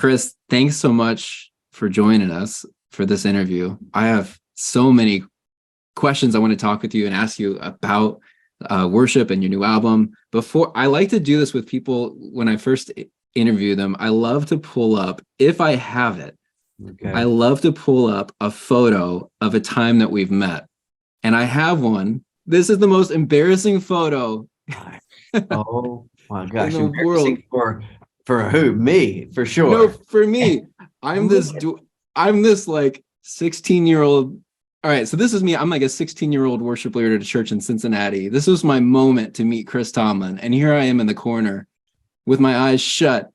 Chris, thanks so much for joining us for this interview. I have so many questions I want to talk with you and ask you about worship and your new album. Before, I like to do this with people when I first interview them. I love to pull up, if I have it, I love to pull up a photo of a time that we've met. And I have one. This is the most embarrassing photo. Oh my gosh, in the world. For who? Me, for sure. No, for me. I'm this like 16-year-old. All right, so this is me. I'm like a 16-year-old worship leader at a church in Cincinnati. This was my moment to meet Chris Tomlin. And here I am in the corner with my eyes shut.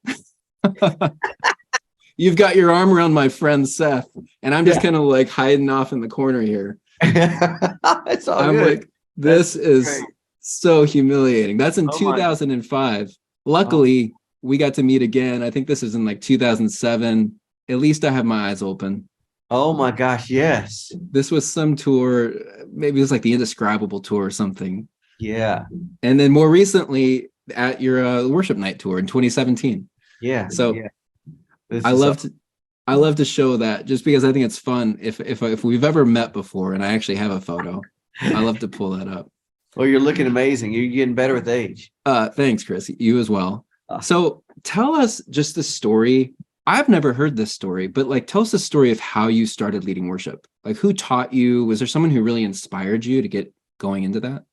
You've got your arm around my friend Seth, and I'm just kind of like hiding off in the corner here. It's all I'm good. like, this is great. so humiliating. That's in 2005. Luckily, we got to meet again. I think this is in like 2007. At least I have my eyes open. Oh my gosh, yes. This was some tour. Maybe it was like the Indescribable tour or something. Yeah. And then more recently at your worship night tour in 2017. Yeah. So yeah. I love to show that, just because I think it's fun. If we've ever met before and I actually have a photo, I love to pull that up. Well, you're looking amazing. You're getting better with age. Thanks, Chris. You as well. So tell us just the story. I've never heard this story, but like, tell us the story of how you started leading worship. Like, who taught you? Was there someone who really inspired you to get going into that?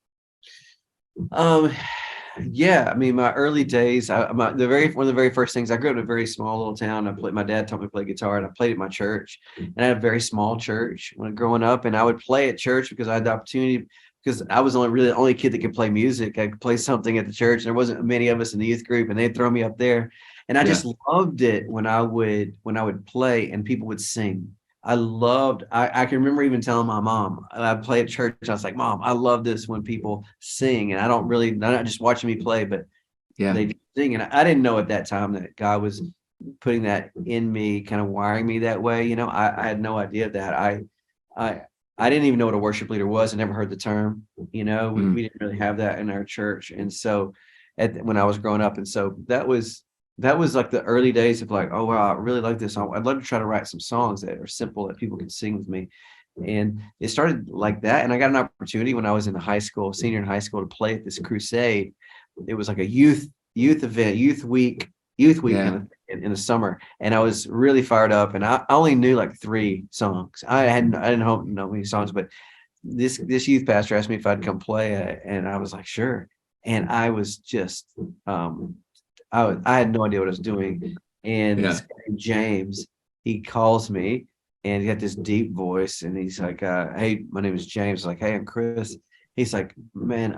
Yeah, I mean, my early days, one of the very first things, I grew up in a very small little town. My dad taught me to play guitar, and I played at my church. And I had a very small church when growing up, and I would play at church because I had the opportunity, because I was the only kid that could play music. I could play something at the church, and there wasn't many of us in the youth group, and they'd throw me up there. And I just loved it when I would play and people would sing. I can remember even telling my mom, I play at church, I was like, Mom, I love this when people sing. And they're not just watching me play, but they sing. And I didn't know at that time that God was putting that in me, kind of wiring me that way. You know, I had no idea that. I didn't even know what a worship leader was. I never heard the term. You know, we didn't really have that in our church. And so when I was growing up, and so that was like the early days of like, oh, wow, I really like this. I'd love to try to write some songs that are simple that people can sing with me. And it started like that. And I got an opportunity when I was in senior in high school, to play at this crusade. It was like a youth event, youth week kind of in the summer. And I was really fired up, and I only knew like 3 songs. I didn't know many songs, but this youth pastor asked me if I'd come play, and I was like, sure. And I was just, I had no idea what I was doing. And this guy named James, he calls me, and he got this deep voice, and he's like, hey, my name is James. I'm like, hey, I'm Chris. He's like, man,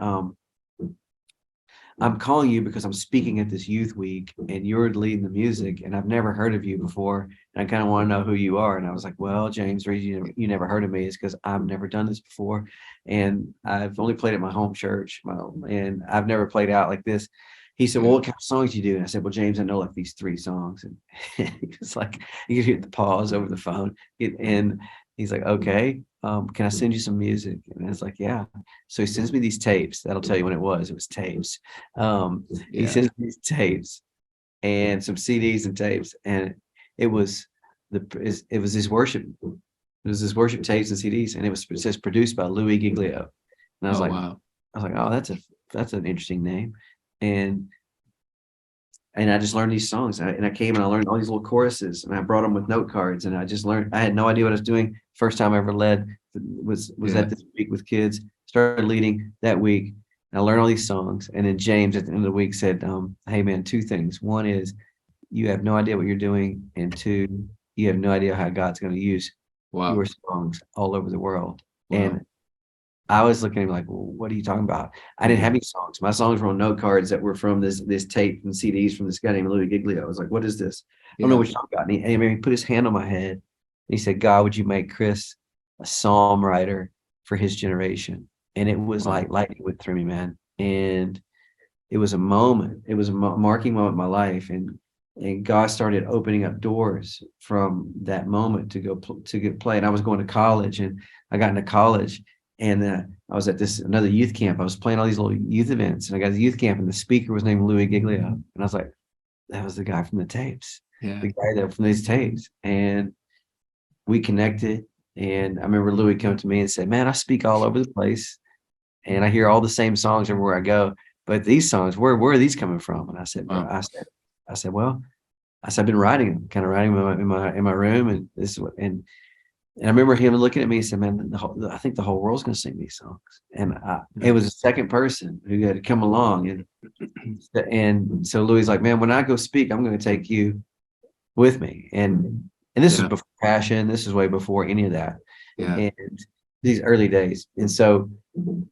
I'm calling you because I'm speaking at this youth week, and you're leading the music, and I've never heard of you before, and I kind of want to know who you are. And I was like, well, James, the reason you never heard of me is because I've never done this before, and I've only played at my home church, and I've never played out like this. He said, well, what kind of songs do you do? And I said, well, James, I know like these 3 songs. And he was like, you could hear the pause over the phone. And he's like, okay, can I send you some music? And I was like, yeah. So he sends me these tapes. That'll tell you when it was. It was tapes. He sends me these tapes and some CDs and tapes. And it was his worship. It was his worship tapes and CDs. And it says produced by Louis Giglio. And I was wow. I was like, oh, that's an interesting name. And I just learned these songs, and I came and I learned all these little choruses, and I brought them with note cards, and I just learned. I had no idea what I was doing. First time I ever led was at this week with kids. Started leading that week, and I learned all these songs. And then James at the end of the week said, hey man, 2 things. One is you have no idea what you're doing, and 2, you have no idea how God's going to use your songs all over the world. Wow. And I was looking at him like, well, what are you talking about? I didn't have any songs. My songs were on note cards that were from this tape and CDs from this guy named Louis Giglio. I was like, what is this? I don't know what you're talking about. And he put his hand on my head, and he said, God, would you make Chris a psalm writer for his generation? And it was like lightning went through me, man. And it was a moment. It was a marking moment in my life. And God started opening up doors from that moment to get play. And I was going to college, and I got into college. And I was at another youth camp. I was playing all these little youth events, and I got a youth camp, and the speaker was named Louis Giglio. And I was like, that was the guy from the tapes. Yeah. the guy that from these tapes, and we connected. And I remember Louis coming to me and said, "Man, I speak all over the place, and I hear all the same songs everywhere I go. But these songs, where are these coming from?" And I said, "Bro," Wow. I said, "Well," I said, "I've been writing them, kind of writing them in my room, and this is what." And I remember him looking at me and said, "Man, I think the whole world's going to sing these songs." And it was a Nice. second person who had come along, and so Louis like, "Man, when I go speak, I'm going to take you with me." And this is Yeah. before Passion. This is way before any of that, Yeah. and these early days. And so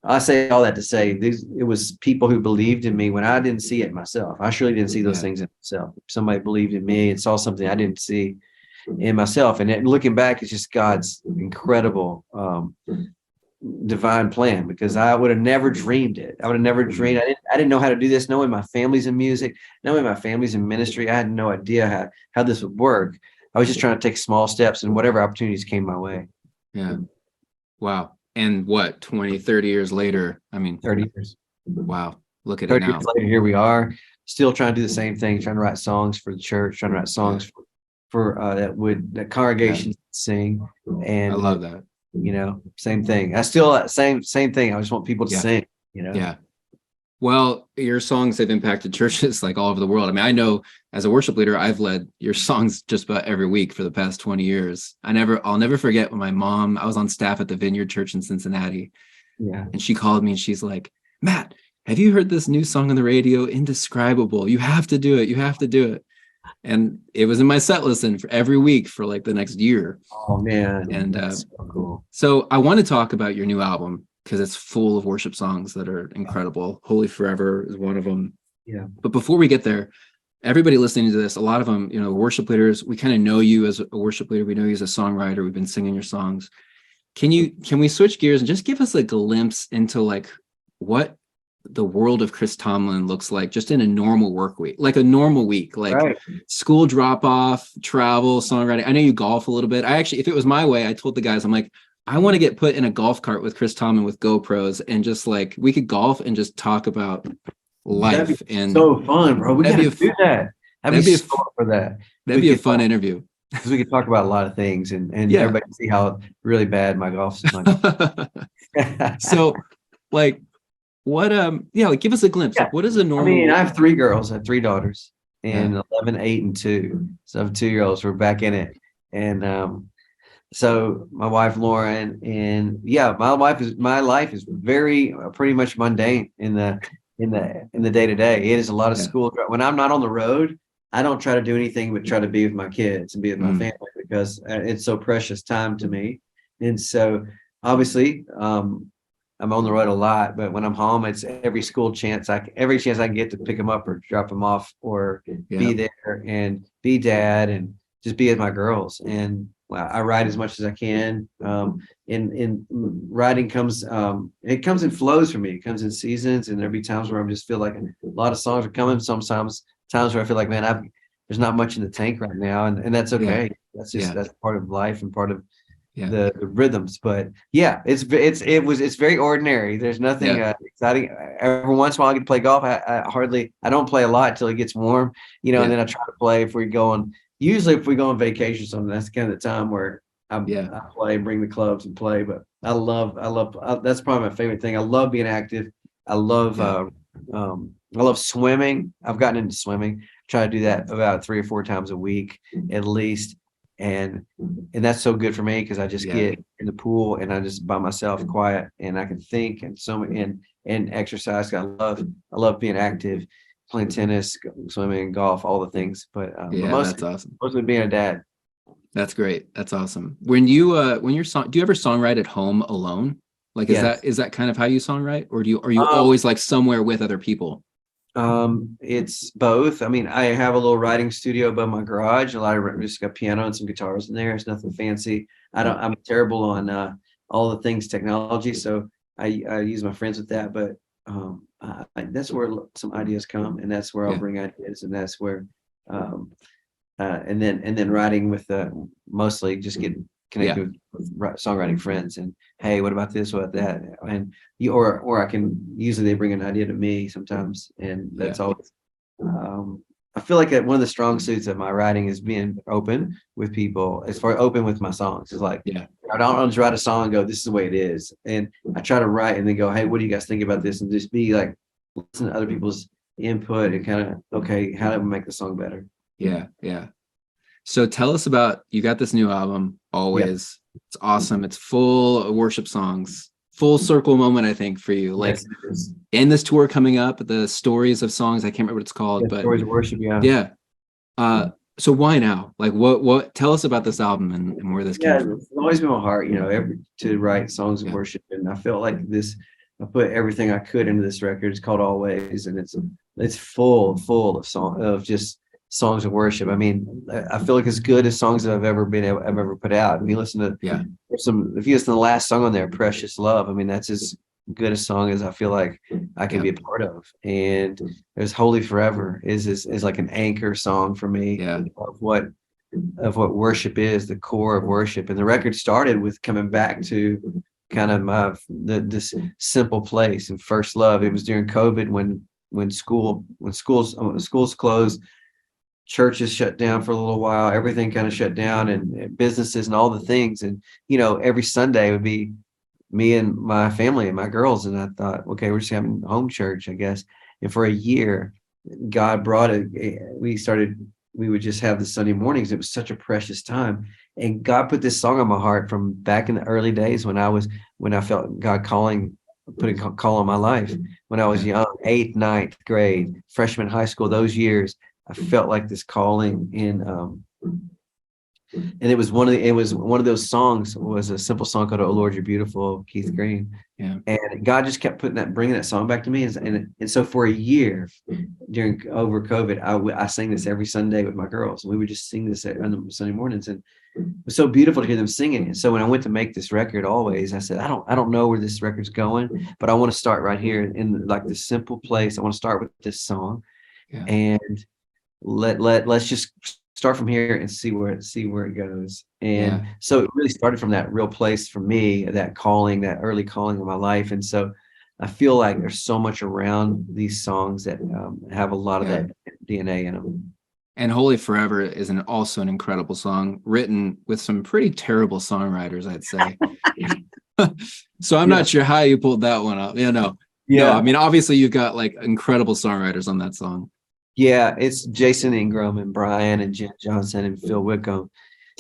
I say all that to say it was people who believed in me when I didn't see it myself. I surely didn't see those Yeah. things in myself. Somebody believed in me and saw something I didn't see in myself. And looking back, it's just God's incredible divine plan, because I would have never dreamed it. I would have never dreamed. I didn't know how to do this. Knowing my family's in music, knowing my family's in ministry, I had no idea how this would work. I was just trying to take small steps, and whatever opportunities came my way. Yeah. Wow. And what, 20, 30 years later? I mean, 30 years. wow. Look at it 30 years now. later, here we are, still trying to do the same thing, trying to write songs for the church, trying to write Yeah. songs for that Yeah. congregations sing. I And love that. same thing. I still same thing. I just want people to Yeah. sing. Yeah. Well, your songs have impacted churches like all over the world. I mean, I know as a worship leader, I've led your songs just about every week for the past 20 years. I'll never forget when I was on staff at the Vineyard Church in Cincinnati, Yeah. and she called me and she's like, "Matt, have you heard this new song on the radio? Indescribable. You have to do it. You have to do it." And it was in my set list for every week for like the next year. Oh man, And that's so cool. so I want to talk about your new album because it's full of worship songs that are incredible. Holy Forever is one of them. Yeah. But before we get there, everybody listening to this, a lot of them, worship leaders, we kind of know you as a worship leader. We know you as a songwriter. We've been singing your songs. Can we switch gears and just give us a glimpse into like what the world of Chris Tomlin looks like just in a normal work week, like a normal week, like Right. school drop off, travel, songwriting. I know you golf a little bit. I actually, if it was my way, I told the guys, I'm like, I want to get put in a golf cart with Chris Tomlin with GoPros and just like we could golf and just talk about That'd life. be And so fun, bro. We that'd gotta be do that. I'd be that'd be a, so up for that. that'd be a fun interview. Because we could talk about a lot of things, and Yeah. everybody can see how really bad my golf So like what like give us a glimpse. Yeah. Like, what is a I normal mean, I have 3 girls. I have 3 daughters, and Yeah. 11, 8, and 2. So I have 2-year-olds. We're back in it. And so my wife Lauren, and yeah, my life is very pretty much mundane in the day to day. It is a lot of Yeah. school. When I'm not on the road, I don't try to do anything but try to be with my kids and be with my family, because it's so precious time to me. And so obviously, I'm on the road a lot, but when I'm home, it's every chance I can get to pick them up or drop them off or be there and be dad and just be with my girls. And I write as much as I can. In writing comes, it comes in flows for me. It comes in seasons, and there'll be times where I just feel like a lot of songs are coming. Sometimes times where I feel like, man, there's not much in the tank right now, and that's okay. That's just that's part of life and part of the rhythms. But yeah, it's very ordinary. There's nothing exciting. Every once in a while I get to play golf. I don't play a lot till it gets warm, and then I try to play if we go on. Usually if we go on vacation or something, that's kind of the time where I play, bring the clubs and play. But I love that's probably my favorite thing. I love being active. I love swimming. I've gotten into swimming. Try to do that about 3 or 4 times a week at least. And that's so good for me, because I just get in the pool and I just by myself, quiet, and I can think and exercise. I love being active, playing tennis, swimming, golf, all the things. But that's awesome. Mostly being a dad. That's great. That's awesome. When you're do you ever songwrite at home alone? Like is that kind of how you songwrite, or are you always like somewhere with other people? It's both. I mean, I have a little writing studio above my garage. Just got piano and some guitars in there. It's nothing fancy. I'm terrible on all the things technology, so I use my friends with that. But that's where some ideas come, and that's where I'll bring ideas, and that's where and then writing with mostly just getting connected with songwriting friends, and hey, what about this, what about that, and or I can usually they bring an idea to me sometimes, and that's always I feel like one of the strong suits of my writing is being open with people, as far open with my songs. It's like, Yeah. I don't just write a song and go, this is the way it is. And I try to write and then go, hey, what do you guys think about this? And just be like, listen to other people's input and kind of, okay, how do we make the song better? Yeah. Yeah. So tell us about, you got this new album, Yeah. Always. It's awesome. It's full of worship songs, full circle moment, I think, for you. Like, Yes, it is. in this tour coming up, the stories of songs, I can't remember what it's called, Yeah, but stories of worship. Yeah. yeah. So why now? Like, what tell us about this album and where this came Yeah, from? it's always been my heart, to write songs of Yeah. worship. And I felt like I put everything I could into this record. It's called Always, and it's full of just songs of worship. I mean, I feel like as good as songs that I've ever put out. If you listen to Yeah. if you listen to the last song on there, Precious Love, I mean, that's as good a song as I feel like I can be a part of. And there's Holy Forever is like an anchor song for me Yeah. of what worship is, the core of worship. And the record started with coming back to kind of this simple place and first love. It was during COVID when schools closed, churches shut down for a little while, everything kind of shut down, and businesses and all the things. And every Sunday would be me and my family and my girls. And I thought, okay, we're just having home church, I guess. And for a year, God brought it. We would just have the Sunday mornings. It was such a precious time. And God put this song on my heart from back in the early days when I felt God putting a call on my life. When I was young, 8th, 9th grade, freshman high school, those years, I felt like this calling and it was one of those songs was a simple song called "Oh Lord, You're Beautiful," Keith Green. Yeah. And God just kept bringing that song back to me. And so for a year over COVID, I sang this every Sunday with my girls. We would just sing this on the Sunday mornings. And it was so beautiful to hear them singing. And so when I went to make this record, Always, I said, I don't know where this record's going, but I want to start right here in like this simple place. I want to start with this song. Yeah. And let's just start from here and see where it goes. And so it really started from that real place for me, that early calling of my life. And so I feel like there's so much around these songs that have a lot of that DNA in them. And Holy Forever is also an incredible song written with some pretty terrible songwriters, I'd say. So I'm not sure how you pulled that one up. No, I mean, obviously you've got like incredible songwriters on that song. Yeah, it's Jason Ingram and Brian and Jen Johnson and Phil Wickham.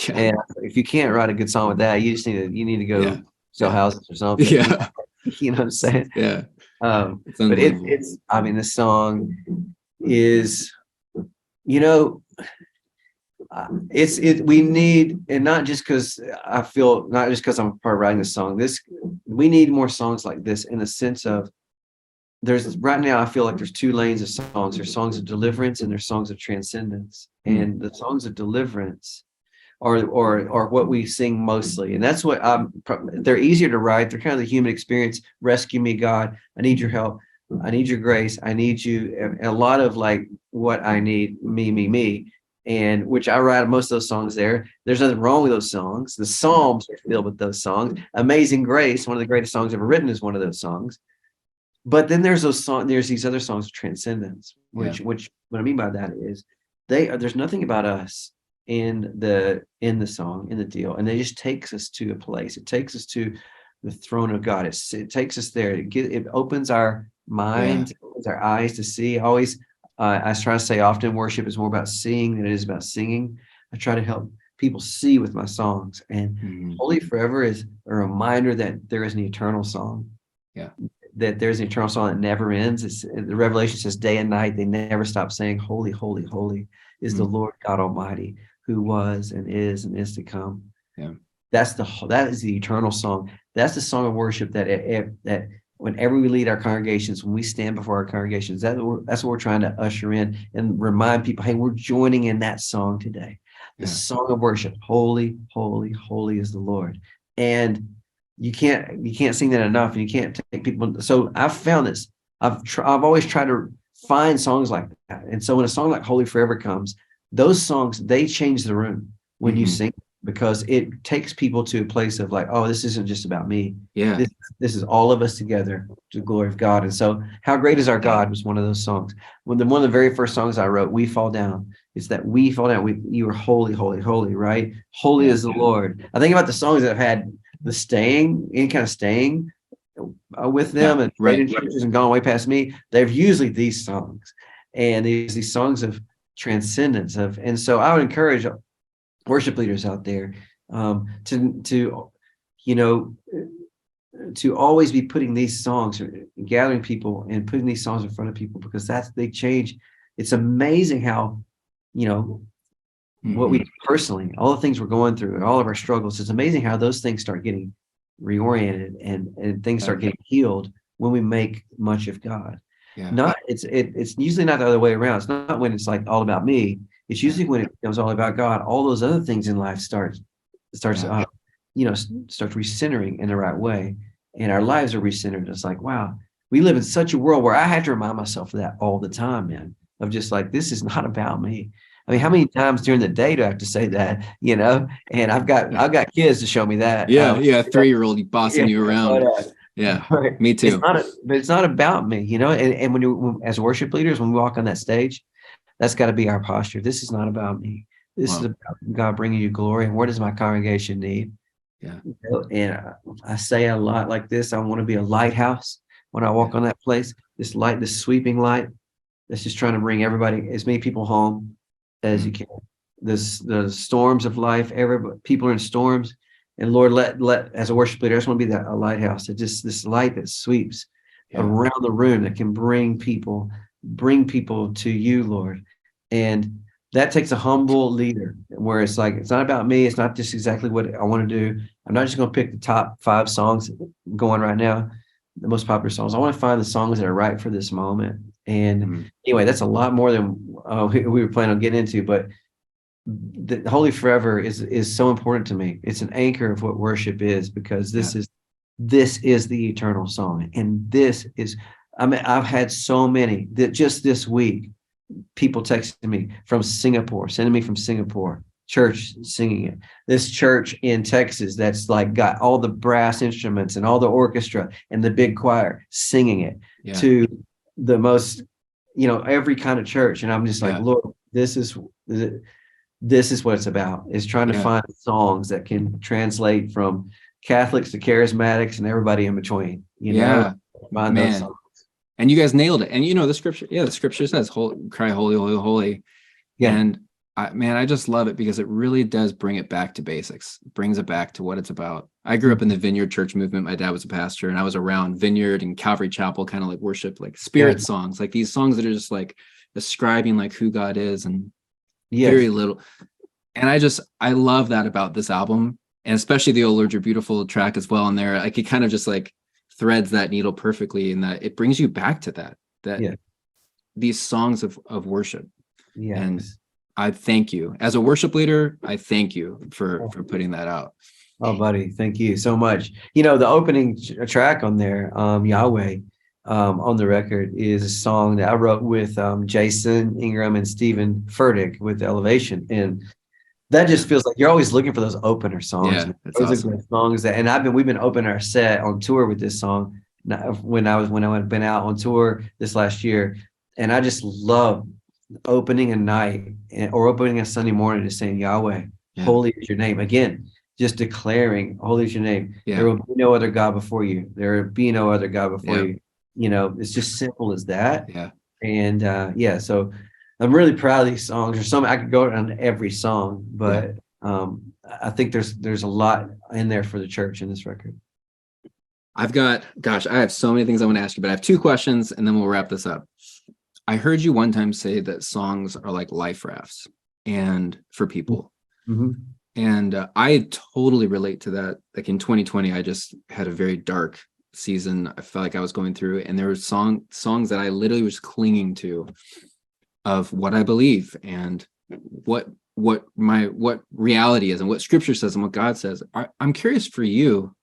Yeah. And if you can't write a good song with that, you need to go sell houses or something. Yeah. You know what I'm saying? Yeah. But it's I mean, this song is, we need, and not just because I'm a part of writing this song, we need more songs like this in the sense of, right now I feel like there's two lanes of songs. There's songs of deliverance and there's songs of transcendence. And the songs of deliverance are what we sing mostly. And that's what they're easier to write. They're kind of the human experience. Rescue me, God. I need your help. I need your grace. I need you. And a lot of like what I need, me. And which I write most of those songs there. There's nothing wrong with those songs. The Psalms are filled with those songs. Amazing Grace, one of the greatest songs ever written, is one of those songs. But then there's these other songs of transcendence, which what I mean by that is there's nothing about us in the song, in the deal, and it just takes us to a place. It takes us to the throne of God. It takes us there. It opens our mind, opens our eyes to see. I try to say often, worship is more about seeing than it is about singing. I try to help people see with my songs, and Holy Forever is a reminder that there is an eternal song. Yeah. That there's an eternal song that never ends. The Revelation says day and night, they never stop saying, holy, holy, holy is the Lord God Almighty, who was and is to come. Yeah. That is the eternal song. That's the song of worship that whenever we lead our congregations, when we stand before our congregations, that's what we're trying to usher in and remind people, hey, we're joining in that song today. The song of worship, holy, holy, holy is the Lord. And you can't sing that enough, and you can't take people. So I've found this. I've always tried to find songs like that. And so when a song like Holy Forever comes, those songs, they change the room when you sing. because it takes people to a place of like, oh, this isn't just about me. Yeah. This is all of us together to the glory of God. And so, How Great Is Our God was one of those songs. One of the very first songs I wrote, We Fall Down. It's that we fall down. You are holy, holy, holy, right? Holy is the Lord. I think about the songs that have had the staying, any kind of staying with them and right. in churches and gone way past me. They're usually these songs, and these songs of transcendence of. And so I would encourage worship leaders out there to you know to always be putting these songs, gathering people and putting these songs in front of people, because they change. It's amazing how, what we do personally, all the things we're going through, all of our struggles, it's amazing how those things start getting reoriented and things start getting healed when we make much of God. It's usually not the other way around. It's not when it's like all about me. It's usually when it becomes all about God. All those other things in life starts recentering in the right way, and our lives are recentered. It's like, wow, we live in such a world where I have to remind myself of that all the time, man. Of just like, this is not about me. I mean, how many times during the day do I have to say that? And I've got kids to show me that. 3-year-old bossing you around. Right. Me too. But it's not about me, And when as worship leaders, when we walk on that stage, that's got to be our posture. This is not about me. This is about God bringing you glory. And what does my congregation need? And I say a lot like this. I want to be a lighthouse when I walk on that place. This light, this sweeping light, that's just trying to bring everybody, as many people home as you can. The storms of life, people are in storms. And Lord, let as a worship leader, I just want to be a lighthouse. That just this light that sweeps around the room that can bring people to you, Lord. And that takes a humble leader, where it's like, it's not about me. It's not just exactly what I want to do. I'm not just going to pick the top 5 songs going right now, the most popular songs. I want to find the songs that are right for this moment. And anyway, that's a lot more than we were planning on getting into, but the Holy Forever is so important to me. It's an anchor of what worship is, because this is the eternal song. And I've had so many that just this week, people texting me from Singapore, sending me from Singapore, church singing it. This church in Texas that's like got all the brass instruments and all the orchestra and the big choir singing it, to the most, every kind of church. And I'm just like, Lord, this is what it's about, is trying to find songs that can translate from Catholics to charismatics and everybody in between, find those songs. And you guys nailed it. And the scripture says, cry holy, holy, holy. And I just love it, because it really does bring it back to basics. It brings it back to what it's about. I grew up in the Vineyard Church movement. My dad was a pastor, and I was around Vineyard and Calvary Chapel, kind of like worship, like spirit songs, like these songs that are just like describing like who God is, and very little. And I love that about this album, and especially the "Oh Lord, You're Beautiful" track as well. And there, like, it kind of just like threads that needle perfectly, in that it brings you back to that these songs of worship. And I thank you as a worship leader. I thank you for putting that out. Oh, buddy, thank you so much. The opening track on there, Yahweh, on the record, is a song that I wrote with Jason Ingram and Stephen Furtick with Elevation. And that just feels like you're always looking for those opener songs. That's awesome. Songs we've been opening our set on tour with this song when I've been out on tour this last year. And I just love opening a night or opening a Sunday morning and saying, Yahweh, holy is your name. Again, just declaring, holy is your name. There will be no other God before you. There will be no other God before you. It's just simple as that. And so I'm really proud of these songs. There's some I could go on every song, but I think there's a lot in there for the church in this record. I have so many things I want to ask you, but I have 2 questions, and then we'll wrap this up. I heard you one time say that songs are like life rafts and for people. And I totally relate to that. Like in 2020, I just had a very dark season. I felt like I was going through, and there were songs that I literally was clinging to, of what I believe and what reality is and what scripture says and what God says. I'm curious for you,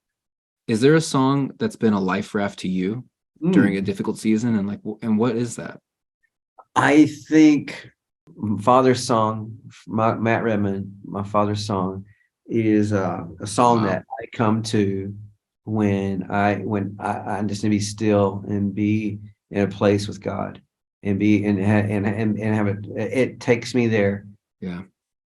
is there a song that's been a life raft to you during a difficult season? And what is that? I think Father's song, Matt Redman, my father's song, is a song Wow. that I come to when I just need to be still and be in a place with God and be and have it takes me there Yeah.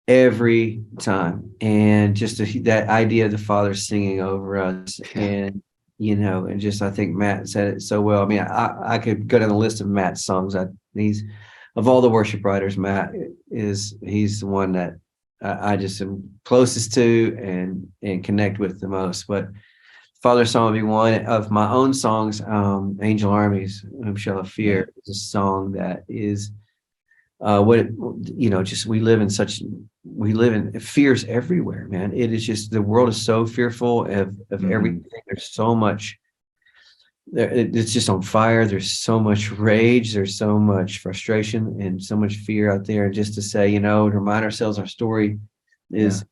every time. And just that idea of the Father singing over us, Yeah. and and just I think Matt said it so well. I mean, I could go down the list of Matt's songs. He's of all the worship writers, Matt he's the one that I just am closest to and connect with the most. But Father Song would be one of my own songs. Angel Armies, Whom Shall I Yeah. Fear, is a song that is just we live in fears everywhere, man. It is just the world is so fearful of Mhm. everything. There's so much it's just on fire. There's so much rage, there's so much frustration and so much fear out there. And just to say, to remind ourselves our story Yeah. is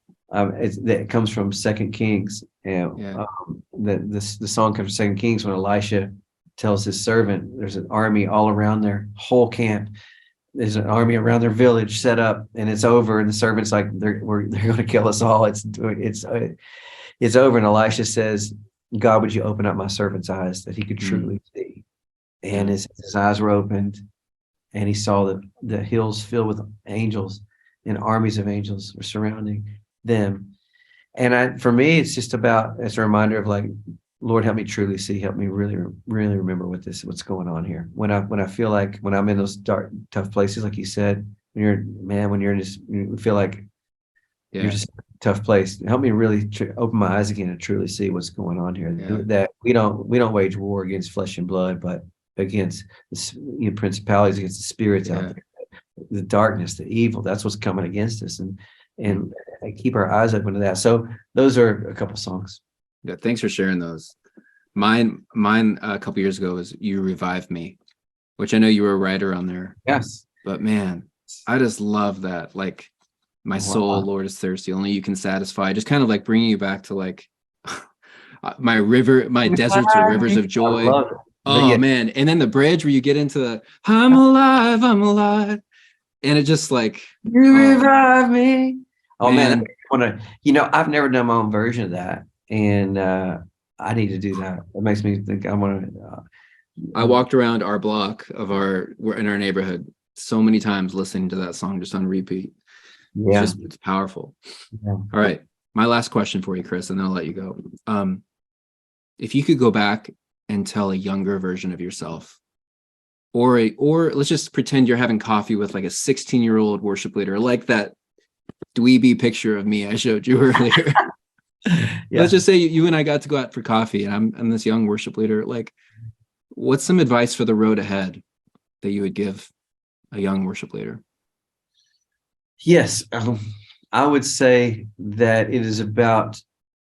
it comes from Second Kings. And Yeah. the song comes from Second Kings when Elisha tells his servant there's an army all around their whole camp. There's an army around their village set up, and it's over. And the servant's like, they're going to kill us all. It's over. And Elisha says, God, would you open up my servant's eyes that he could Mm. truly see? And Yeah. his eyes were opened, and he saw the hills filled with angels, and armies of angels were surrounding them. And for me, it's just it's a reminder of like, Lord, help me truly see, help me really, really remember what's going on here. When I feel like when I'm in those dark, tough places, like you said, when you're just, you feel like you're Yeah. just in a tough place. Help me really open my eyes again and truly see what's going on here. Yeah. That we don't wage war against flesh and blood, but against the principalities, against the spirits out Yeah. there, the darkness, the evil. That's what's coming against us, and Mm. and keep our eyes open to that. So those are a couple songs. Yeah. Thanks for sharing those. Mine a couple years ago was "You Revive Me," which I know you were a writer on there, Yes. but man, I just love that. Like, my soul, Wow. Lord, is thirsty, only you can satisfy. Just kind of like bringing you back to like my deserts are rivers of I joy. love it. Oh Yeah. man. And then the bridge where you get into the I'm alive, I'm alive. And it just like, You oh revive me. Oh man, man. I've never done my own version of that, and I need to do that. It makes me think I want to. I walked around our block we're in our neighborhood so many times listening to that song just on repeat. Yeah. It's powerful. Yeah. All right. My last question for you, Chris, and then I'll let you go. If you could go back and tell a younger version of yourself, or let's just pretend you're having coffee with like a 16-year-old worship leader, like that dweeby picture of me I showed you earlier. Yeah. Let's just say you and I got to go out for coffee, and I'm this young worship leader. Like, what's some advice for the road ahead that you would give a young worship leader? Yes. I would say that it is about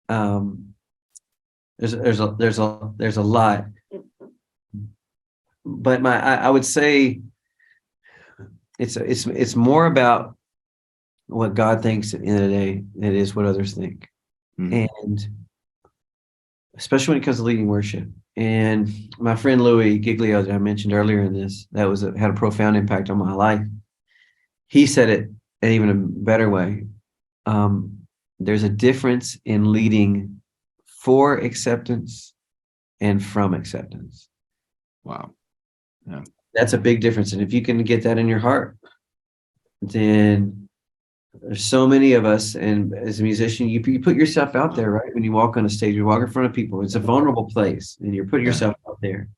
there's a lot, but I would say it's more about what God thinks at the end of the day than it is what others think. Mm. And especially when it comes to leading worship. And my friend Louis Giglio that I mentioned earlier in this, had a profound impact on my life. He said it in even a better way. There's a difference in leading for acceptance and from acceptance. Wow. Yeah. That's a big difference. And if you can get that in your heart, then there's so many of us, and as a musician, you put yourself out there, right? When you walk on a stage, you walk in front of people. It's a vulnerable place, and you're putting Yeah. yourself out there.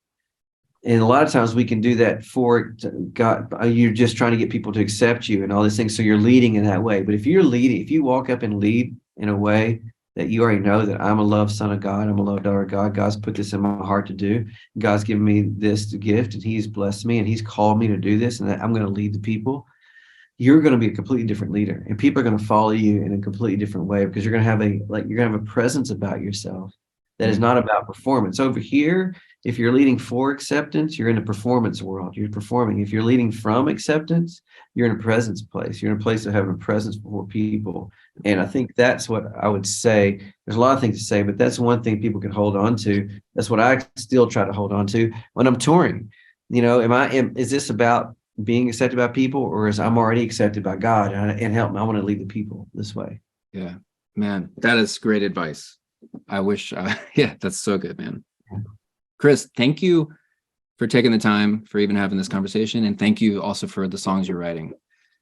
And a lot of times we can do that for God. You're just trying to get people to accept you and all these things. So you're leading in that way. But if you walk up and lead in a way that you already know that I'm a loved son of God, I'm a loved daughter of God. God's put this in my heart to do. God's given me this gift, and He's blessed me, and He's called me to do this, and that I'm going to lead the people. You're going to be a completely different leader, and people are going to follow you in a completely different way, because you're going to have a presence about yourself that is Mm. not about performance. Over here, if you're leading for acceptance, you're in a performance world. You're performing. If you're leading from acceptance, you're in a presence place. You're in a place of having a presence before people. And I think that's what I would say. There's a lot of things to say, but that's one thing people can hold on to. That's what I still try to hold on to when I'm touring. Is this about being accepted by people, or is I'm already accepted by God, and help me? I want to lead the people this way. Yeah. Man, that is great advice. I wish, yeah, that's so good, man. Chris, thank you for taking the time for even having this conversation. And thank you also for the songs you're writing.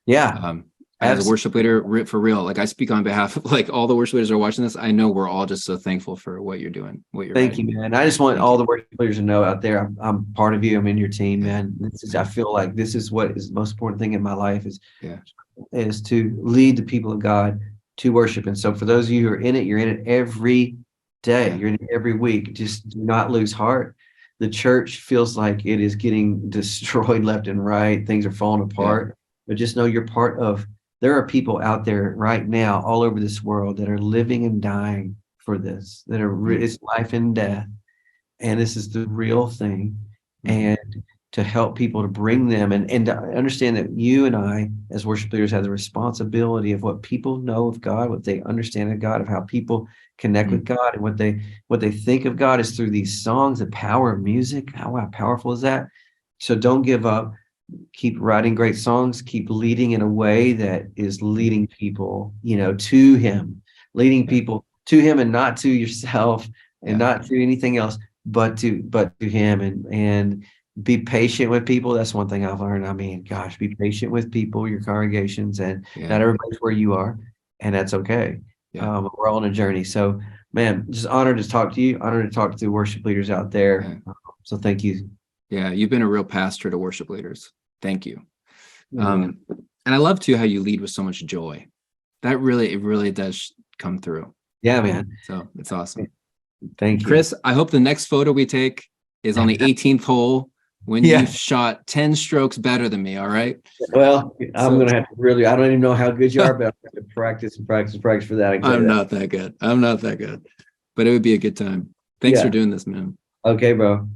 Yeah. As a worship leader, for real, like I speak on behalf of like all the worship leaders who are watching this. I know we're all just so thankful for what you're doing, what you're Thank writing. you, man. I just want all the worship leaders to know out there, I'm part of you. I'm in your team, man. I feel like this is what is the most important thing in my life is to lead the people of God to worship. And so for those of you who are in it, you're in it every day. Yeah. You're in it every week. Just do not lose heart. The church feels like it is getting destroyed left and right. Things are falling apart. But just know you're part of. There are people out there right now all over this world that are living and dying for this, that are it's life and death. And this is the real thing. And to help people, to bring them and to understand that you and I, as worship leaders, have the responsibility of what people know of God, what they understand of God, of how people connect with God, and what they think of God is through these songs, the power of music. How powerful is that? So don't give up. Keep writing great songs, keep leading in a way that is leading people, to him, leading people to him, and not to yourself and not to anything else, but to him, and be patient with people. That's one thing I've learned. I mean, gosh, be patient with people, your congregations, and not everybody's where you are, and that's okay. We're all on a journey. So, man, just honored to talk to you, honored to talk to worship leaders out there. So thank you. Yeah, you've been a real pastor to worship leaders. Thank you. And I love too how you lead with so much joy. That it really does come through. Yeah, man. So it's awesome. Thank you, Chris. I hope the next photo we take is on the 18th hole when you shot 10 strokes better than me. All right. Well, I'm gonna have to really. I don't even know how good you are, but I'm gonna have to practice for that. I'm not that good. I'm not that good, but it would be a good time. Thanks for doing this, man. Okay, bro.